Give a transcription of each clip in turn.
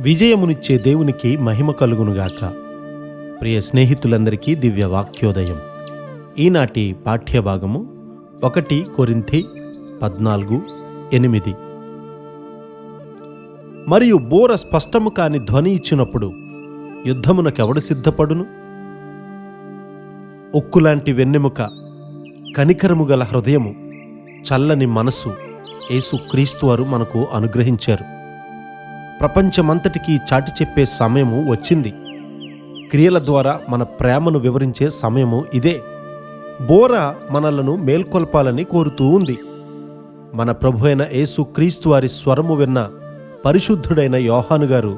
విజయమునిచ్చే దేవునికి మహిమ కలుగునుగాక. ప్రియ స్నేహితులందరికీ దివ్య వాక్యోదయం. ఈనాటి పాఠ్యభాగము 1 కొరింథీ 14:8. మరియు బోర స్పష్టము కాని ధ్వని ఇచ్చినప్పుడు యుద్ధమునకెవడు సిద్ధపడును? ఉక్కులాంటి వెన్నెముక, కనికరము గల హృదయము, చల్లని మనసు యేసుక్రీస్తు వారు మనకు అనుగ్రహించారు. ప్రపంచమంతటికీ చాటి చెప్పే సమయము వచ్చింది. క్రియల ద్వారా మన ప్రేమను వివరించే సమయము ఇదే. బోర మనలను మేల్కొల్పాలని కోరుతూ ఉంది. మన ప్రభు అయిన యేసుక్రీస్తు వారి స్వరము విన్న పరిశుద్ధుడైన యోహాను గారు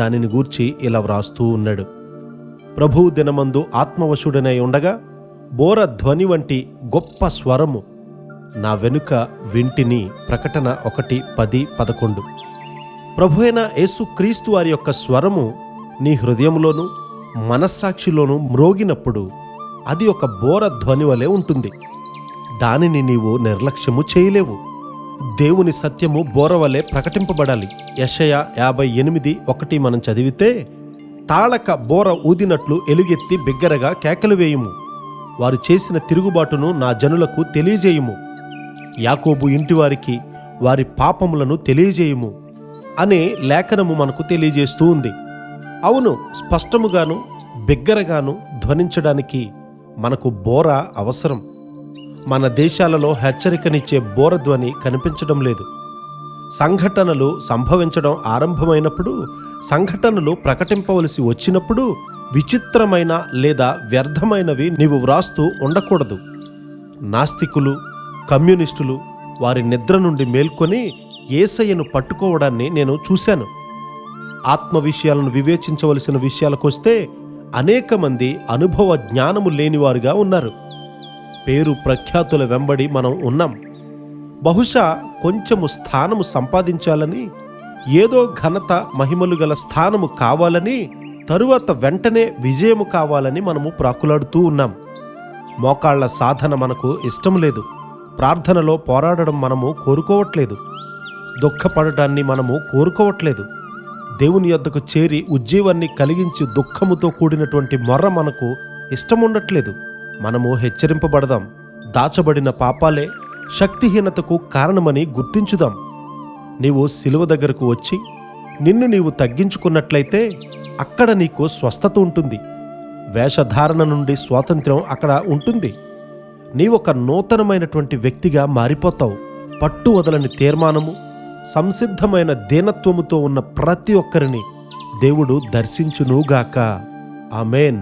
దానిని గూర్చి ఇలా వ్రాస్తూ ఉన్నాడు. ప్రభువు దినమందు ఆత్మవశుడనై ఉండగా బోర ధ్వని వంటి గొప్ప స్వరము నా వెనుక వింటిని. ప్రకటన 1:10-11. ప్రభు అయిన యేసుక్రీస్తు వారి యొక్క స్వరము నీ హృదయంలోనూ మనస్సాక్షిలోనూ మ్రోగినప్పుడు అది ఒక బోర ధ్వని వలె ఉంటుంది. దానిని నీవు నిర్లక్ష్యము చేయలేవు. దేవుని సత్యము బోర వలె ప్రకటింపబడాలి. యెషయా 58:1 మనం చదివితే, తాళక బోర ఊదినట్లు ఎలుగెత్తి బిగ్గరగా కేకలు వేయుము, వారు చేసిన తిరుగుబాటును నా జనులకు తెలియజేయుము, యాకోబు ఇంటివారికి వారి పాపములను తెలియజేయుము అనే లేఖనము మనకు తెలియజేస్తూ ఉంది. అవును, స్పష్టముగాను బిగ్గరగాను ధ్వనించడానికి మనకు బోర అవసరం. మన దేశాలలో హెచ్చరికనిచ్చే బోర ధ్వని కనిపించడం లేదు. సంఘటనలు సంభవించడం ఆరంభమైనప్పుడు, సంఘటనలు ప్రకటింపవలసి వచ్చినప్పుడు విచిత్రమైన లేదా వ్యర్థమైనవి నీవు వ్రాస్తూ ఉండకూడదు. నాస్తికులు, కమ్యూనిస్టులు వారి నిద్ర నుండి మేల్కొని యేసయ్యను పట్టుకోవడాన్ని నేను చూశాను. ఆత్మ విషయాలను వివేచించవలసిన విషయాలకొస్తే అనేక మంది అనుభవ జ్ఞానము లేనివారుగా ఉన్నారు. పేరు ప్రఖ్యాతుల వెంబడి మనం ఉన్నాం. బహుశా కొంచెము స్థానము సంపాదించాలని, ఏదో ఘనత మహిమలు గల స్థానము కావాలని, తరువాత వెంటనే విజయము కావాలని మనము ప్రాకులాడుతూ ఉన్నాం. మోకాళ్ల సాధన మనకు ఇష్టం లేదు. ప్రార్థనలో పోరాడడం మనము కోరుకోవట్లేదు. దుఃఖపడటాన్ని మనము కోరుకోవట్లేదు. దేవుని యొద్దకు చేరి ఉజ్జీవాన్ని కలిగించి దుఃఖముతో కూడినటువంటి మొర్ర మనకు ఇష్టముండట్లేదు. మనము హెచ్చరింపబడదాం. దాచబడిన పాపాలే శక్తిహీనతకు కారణమని గుర్తించుదాం. నీవు సిలువ దగ్గరకు వచ్చి నిన్ను నీవు తగ్గించుకున్నట్లయితే అక్కడ నీకు స్వస్థత ఉంటుంది. వేషధారణ నుండి స్వాతంత్ర్యం అక్కడ ఉంటుంది. నీవొక నూతనమైనటువంటి వ్యక్తిగా మారిపోతావు. పట్టు వదలని తీర్మానము, సంసిద్ధమైన దీనత్వముతో ఉన్న ప్రతి ఒక్కరిని దేవుడు దర్శించునుగాక. ఆమేన్.